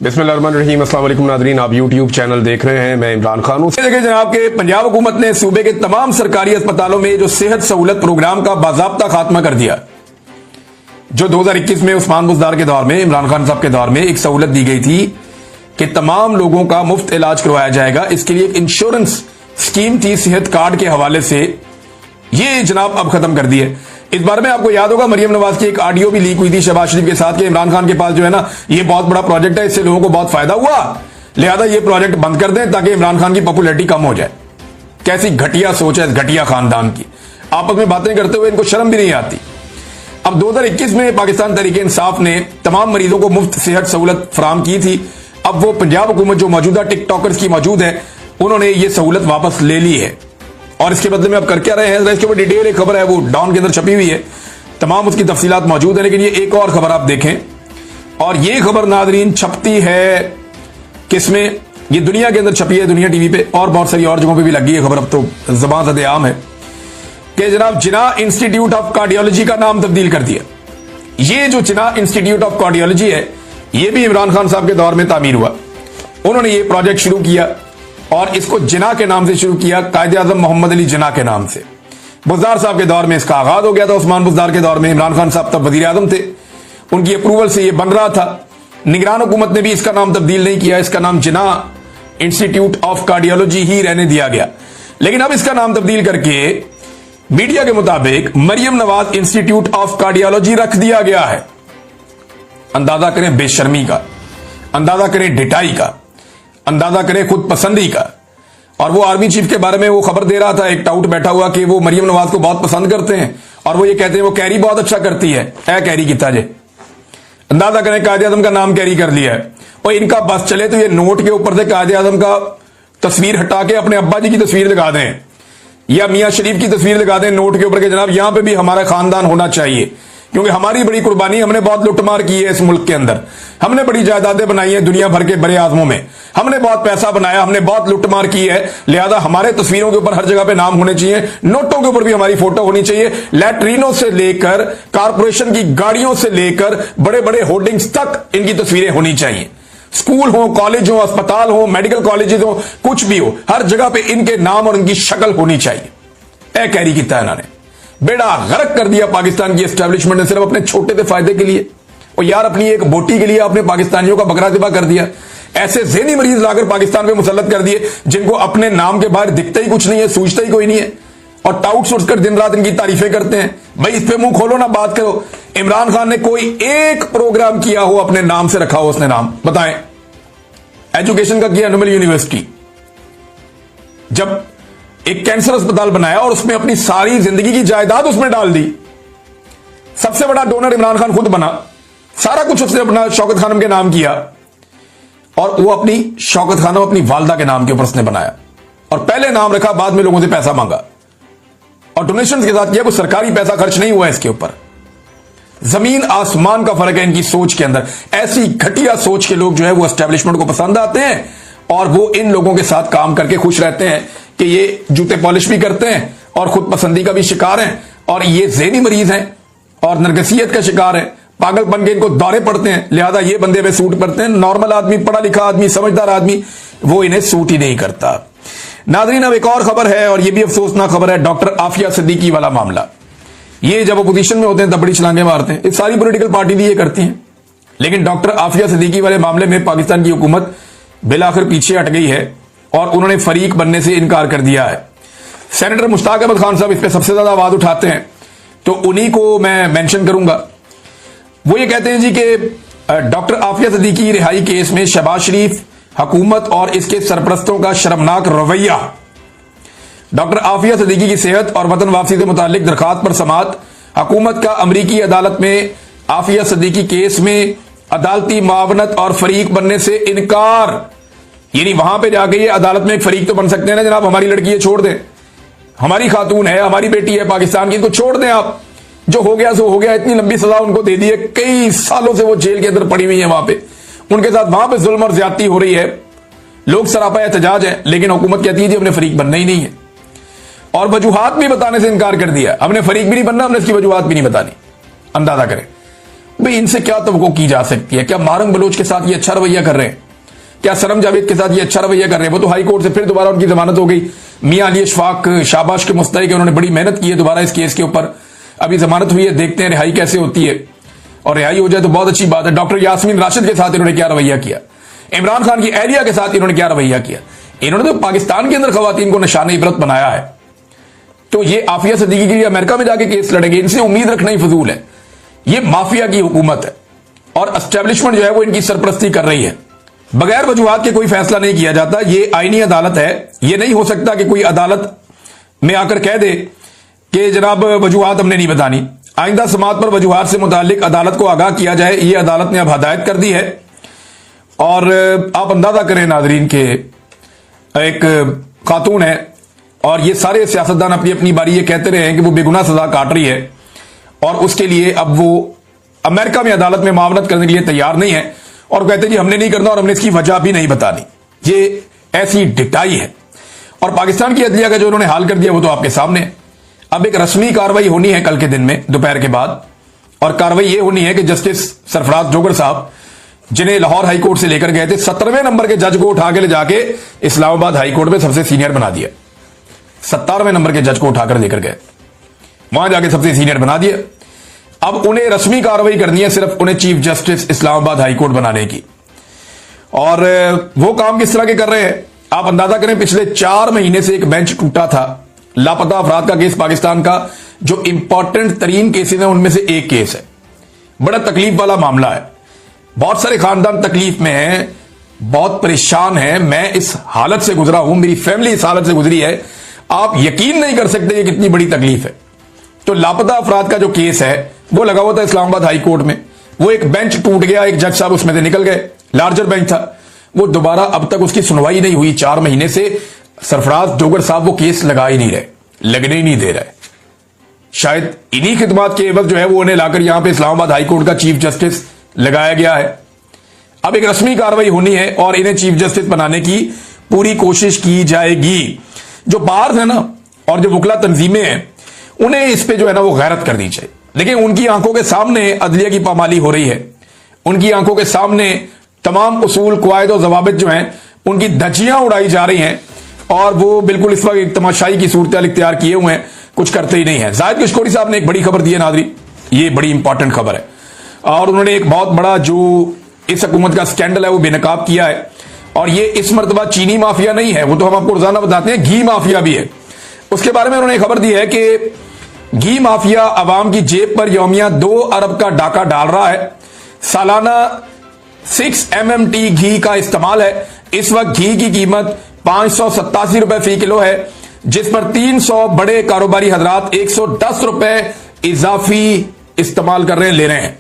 बिस्मिल्लाहिर्रहमानिर्रहीम। अस्सलाम वालेकुम नाज़रीन, आप यूट्यूब चैनल देख रहे हैं, मैं इमरान खान हूं। देखिए जनाब के पंजाब हुकूमत ने सूबे के तमाम सरकारी अस्पतालों में जो सेहत सहूलत प्रोग्राम का बाज़ाब्ता खात्मा कर दिया। जो 2021 में उस्मान बुज़दार के दौर में, इमरान खान साहब के दौर में एक सहूलत दी गई थी कि तमाम लोगों का मुफ्त इलाज करवाया जाएगा। इसके लिए एक इंश्योरेंस स्कीम थी सेहत कार्ड के हवाले से, ये जनाब अब खत्म कर दी है। इस बारे में आपको याद होगा मरियम नवाज की एक ऑडियो भी लीक हुई थी शहबाज शरीफ के साथ कि इमरान खान के पास जो है ना ये बहुत बड़ा प्रोजेक्ट है, इससे लोगों को बहुत फायदा हुआ, लिहाजा ये प्रोजेक्ट बंद कर दें ताकि इमरान खान की पॉपुलैरिटी कम हो जाए। कैसी घटिया सोच है इस घटिया खानदान की। आपस में बातें करते हुए इनको शर्म भी नहीं आती। अब 2021 में पाकिस्तान तहरीक इंसाफ ने तमाम मरीजों को मुफ्त सेहत सहूलत फराम की थी। अब वो पंजाब हुकूमत जो मौजूदा टिकटॉकर्स की मौजूद है, उन्होंने ये सहूलत वापस ले ली है और इसके बदले में अब कर क्या रहे हैं, इसके ऊपर डिटेल एक खबर है, वो डाउन के अंदर छपी हुई है, तमाम उसकी तफसीलात मौजूद है। लेकिन ये एक और खबर आप देखें, और ये खबर नाजरीन छपती है किसमें, ये दुनिया के अंदर छपी है, दुनिया टीवी पे और बहुत सारी और जगहों पे भी लगी है खबर। अब तो ज़बान ज़द आम है कि जनाब जिन्ना इंस्टीट्यूट ऑफ कार्डियोलॉजी का नाम तब्दील कर दिया। ये जो जिन्ना इंस्टीट्यूट ऑफ कार्डियोलॉजी है, ये भी इमरान खान साहब के दौर में तामीर हुआ। उन्होंने ये प्रोजेक्ट शुरू किया और इसको जिन्ना के नाम से शुरू किया, कायदे आजम मोहम्मद अली जिन्ना के नाम से। बुज़दार साहब के दौर में इसका आगाज हो गया था, उस्मान बुज़दार के दौर में। इमरान खान साहब तब वज़ीर आज़म थे, उनकी अप्रूवल से ये बन रहा था। निगरान हुकूमत ने भी इसका नाम तब्दील नहीं किया, इसका नाम जिन्ना इंस्टीट्यूट ऑफ कार्डियोलॉजी ही रहने दिया गया। लेकिन अब इसका नाम तब्दील करके मीडिया के मुताबिक Maryam Nawaz institute of cardiology रख दिया गया है। अंदाजा करें बेशर्मी का, अंदाजा करें ढिठाई का, अंदाजा करें खुद पसंदी का। और वो आर्मी चीफ के बारे में वो खबर दे रहा था, एक टाउट बैठा हुआ कि वो मरियम नवाज को बहुत पसंद करते हैं और वो ये कहते हैं वो कैरी बहुत अच्छा करती है। कैरी किता जे, अंदाजा करें कायदे आजम का नाम कैरी कर लिया है। और इनका बस चले तो ये नोट के ऊपर से कायदे आजम का तस्वीर हटा के अपने अब्बा जी की तस्वीर लगा दें या मियां शरीफ की तस्वीर लगा दें नोट के ऊपर के जनाब यहां पे भी हमारा खानदान होना चाहिए, क्योंकि हमारी बड़ी कुर्बानी, हमने बहुत लुटमार की है इस मुल्क के अंदर, हमने बड़ी जायदादें बनाई हैं दुनिया भर के बड़े आजमों में, हमने बहुत पैसा बनाया, हमने बहुत लुटमार की है। लिहाजा हमारे तस्वीरों के ऊपर हर जगह पे नाम होने चाहिए, नोटों के ऊपर भी हमारी फोटो होनी चाहिए, लैट्रीनों से लेकर कारपोरेशन की गाड़ियों से लेकर बड़े बड़े होर्डिंग्स तक इनकी तस्वीरें होनी चाहिए। स्कूल हो, कॉलेज हो, अस्पताल हो, मेडिकल कॉलेजेस हो, कुछ भी हो, हर जगह पे इनके नाम और इनकी शक्ल होनी चाहिए। कैरी किया इन्होंने, बेड़ा गर्क कर दिया पाकिस्तान की एस्टैब्लिशमेंट ने सिर्फ अपने छोटे से फायदे के लिए। और यार अपनी एक बोटी के लिए आपने पाकिस्तानियों का बकरा ज़िबा कर दिया। ऐसे ज़हनी मरीज लाकर पाकिस्तान पे मुसल्लत कर दिए जिनको अपने नाम के बाहर दिखता ही कुछ नहीं है, सूझता ही कोई नहीं है, और टाउट सुटकर दिन रात इनकी तारीफें करते हैं। भाई इस पे मुंह खोलो ना, बात करो। इमरान खान ने कोई एक प्रोग्राम किया हो अपने नाम से रखा हो उसने नाम, बताएं। एजुकेशन का किया, नोबेल यूनिवर्सिटी, जब एक कैंसर अस्पताल बनाया और उसमें अपनी सारी जिंदगी की जायदाद उसमें डाल दी। सबसे बड़ा डोनर इमरान खान खुद बना, सारा कुछ उसने अपना शौकत खानम के नाम किया, और वो अपनी शौकत खानम अपनी वालदा के नाम के ऊपर उसने बनाया और पहले नाम रखा, बाद में लोगों से पैसा मांगा और डोनेशन के साथ किया। कोई सरकारी पैसा खर्च नहीं हुआ इसके ऊपर। जमीन आसमान का फर्क है इनकी सोच के अंदर। ऐसी घटिया सोच के लोग जो है वो एस्टैब्लिशमेंट को पसंद आते हैं और वो इन लोगों के साथ काम करके खुश रहते हैं कि ये जूते पॉलिश भी करते हैं और खुद पसंदी का भी शिकार हैं, और ये ज़हनी मरीज हैं और नरगसियत का शिकार है, पागलपन के इनको दौरे पड़ते हैं। लिहाजा ये बंदे पे सूट करते हैं। नॉर्मल आदमी, पढ़ा लिखा आदमी, समझदार आदमी, वो इन्हें सूट ही नहीं करता। नाज़रीन अब एक और खबर है, और ये भी अफसोसनाक खबर है, डॉक्टर आफिया सिद्दीकी वाला मामला। ये जब अपोजिशन में होते हैं तब बड़ी छलांगे मारते हैं, सारी पॉलिटिकल पार्टी भी ये करती हैं, लेकिन डॉक्टर आफिया सिद्दीकी वाले मामले में पाकिस्तान की हुकूमत बिलाखिर पीछे हट गई है और उन्होंने फरीक बनने से इनकार कर दिया है। सेनेटर मुश्ताक अहमद खान साहब इस पर सबसे ज्यादा आवाज उठाते हैं, तो उन्हीं को मैं मेंशन करूंगा। वो ये कहते हैं जी कि डॉक्टर आफिया सिद्दीकी रिहाई केस में शहबाज शरीफ, हुकूमत और इसके सरपरस्तों का शर्मनाक रवैया। डॉक्टर आफिया सिद्दीकी की सेहत और वतन वापसी से मुतालिक दरखास्त पर समाअत। हुकूमत का अमरीकी अदालत में आफिया सिद्दीकी केस में अदालती मावनत और फरीक बनने से इनकार। यानी वहां पे जाके ये अदालत में एक फरीक तो बन सकते हैं ना जनाब, हमारी लड़की है छोड़ दें, हमारी खातून है, हमारी बेटी है पाकिस्तान की, इनको छोड़ दें आप, जो हो गया सो हो गया। इतनी लंबी सजा उनको दे दी है, कई सालों से वो जेल के अंदर पड़ी हुई है, वहां पे उनके साथ वहां पे जुल्म और ज्यादती हो रही है, लोग सरापा एहतजाज है, लेकिन हुकूमत कहती है जी हमने फरीक बनना ही नहीं है, और वजूहात भी बताने से इनकार कर दिया। हमने फरीक भी नहीं बनना, हमने इसकी वजूहात भी नहीं बतानी। अंदाजा करें भाई इनसे क्या तवक्को की जा सकती है? क्या मारंग बलोच के साथ ये अच्छा रवैया कर रहे हैं? क्या सरम जावेद के साथ ये अच्छा रवैया कर रहे हैं? वो तो हाई कोर्ट से फिर दोबारा उनकी जमानत हो गई। मियां अली अशफाक शाबाश के मुस्तहिक है, उन्होंने बड़ी मेहनत की है दोबारा इस केस के ऊपर, अभी जमानत हुई है, देखते हैं रिहाई कैसे होती है, और रिहाई हो जाए तो बहुत अच्छी बात है। डॉक्टर यास्मीन राशिद के साथ इन्होंने क्या रवैया किया, इमरान खान की एहलिया के साथ इन्होंने क्या रवैया किया? इन्होंने तो पाकिस्तान के अंदर खवातीन को निशाने इबरत बनाया है। तो ये आफिया सिद्दीकी के लिए अमेरिका में जाके केस लड़ेंगे, इनसे उम्मीद रखना ही फजूल है। ये माफिया की हुकूमत है और एस्टेब्लिशमेंट जो है वो इनकी सरपरस्ती कर रही है। बगैर वजूहात के कोई फैसला नहीं किया जाता, ये आईनी अदालत है। ये नहीं हो सकता कि कोई अदालत में आकर कह दे कि जनाब वजूहात हमने नहीं बतानी। आइंदा समात पर वजूहात से मुतालिक अदालत को आगाह किया जाए, ये अदालत ने अब हदायत कर दी है। और आप अंदाजा करें नाजरीन के एक खातून है और ये सारे सियासतदान अपनी अपनी बारी ये कहते रहे हैं कि वो बेगुनाह सजा काट रही है, और उसके लिए अब वो अमेरिका में अदालत में मामलत करने के लिए तैयार नहीं है और कहते जी हमने नहीं करना और हमने इसकी वजह भी नहीं बतानी। ये ऐसी डिटाई है। और पाकिस्तान की अदलिया का जो उन्होंने हाल कर दिया वो तो आपके सामने है। अब एक रस्मी कार्रवाई होनी है कल के दिन में दोपहर के बाद, और कार्रवाई ये होनी है कि जस्टिस सरफराज जोगर साहब, जिन्हें लाहौर हाईकोर्ट से लेकर गए थे, 17वें नंबर के जज को उठा के ले जाके इस्लामाबाद हाईकोर्ट में सबसे सीनियर बना दिया। 17वें नंबर के जज को उठाकर लेकर गए, वहां जाके सबसे सीनियर बना दिया। अब उन्हें रस्मी कार्रवाई करनी है सिर्फ उन्हें चीफ जस्टिस इस्लामाबाद हाईकोर्ट बनाने की। और वो काम किस तरह के कर रहे हैं आप अंदाजा करें। पिछले 4 महीने से एक बेंच टूटा था, लापता अफराद का केस पाकिस्तान का जो इंपॉर्टेंट तरीन केसेस हैं उनमें से एक केस है। बड़ा तकलीफ वाला मामला है, बहुत सारे खानदान तकलीफ में हैं, बहुत परेशान हैं। मैं इस हालत से गुजरा हूं, मेरी फैमिली इस हालत से गुजरी है, आप यकीन नहीं कर सकते ये कितनी बड़ी तकलीफ है। तो लापता अफराद का जो केस है वो लगा हुआ था इस्लामाबाद हाई कोर्ट में, वो एक बेंच टूट गया, एक जज साहब उसमें से निकल गए, लार्जर बेंच था वो, दोबारा अब तक उसकी सुनवाई नहीं हुई। 4 महीने से सरफराज जोगर साहब वो केस लगा ही नहीं रहे, लगने ही नहीं दे रहे। शायद इन्हीं खिदमात के एवज जो है वो उन्हें लाकर यहां पे इस्लामाबाद हाई कोर्ट का चीफ जस्टिस लगाया गया है। अब एक रस्मी कार्रवाई होनी है और इन्हें चीफ जस्टिस बनाने की पूरी कोशिश की जाएगी। जो बार्स है ना और जो वकला तंजीमें हैं उन्हें इस पे जो है ना वो गैरत करनी चाहिए। लेकिन उनकी आंखों के सामने अदलिया की पामाली हो रही है, उनकी आंखों के सामने तमाम उसूल कवायद और जवाबित जो हैं उनकी धज्जियां उड़ाई जा रही हैं, और वो बिल्कुल इस वक्त एक तमाशाई की सूरत इख्तियार किए हुए हैं, कुछ करते ही नहीं है। जाहिद किशकोरी साहब ने एक बड़ी खबर दी है नादरी, ये बड़ी इंपॉर्टेंट खबर है, और उन्होंने एक बहुत बड़ा जो इस हुकूमत का स्कैंडल है वो बेनकाब किया है। और ये इस मरतबा चीनी माफिया नहीं है, वो तो हम आपको रोजाना बताते हैं, घी माफिया भी है। उसके बारे में उन्होंने खबर दी है कि घी माफिया अवाम की जेब पर यौमिया 2 अरब का डाका डाल रहा है। सालाना 6 MMT घी का इस्तेमाल है। इस वक्त घी की कीमत 587 रुपए फी किलो है, जिस पर 300 बड़े कारोबारी हजरात 110 रुपए इजाफी इस्तेमाल कर रहे हैं, ले रहे हैं।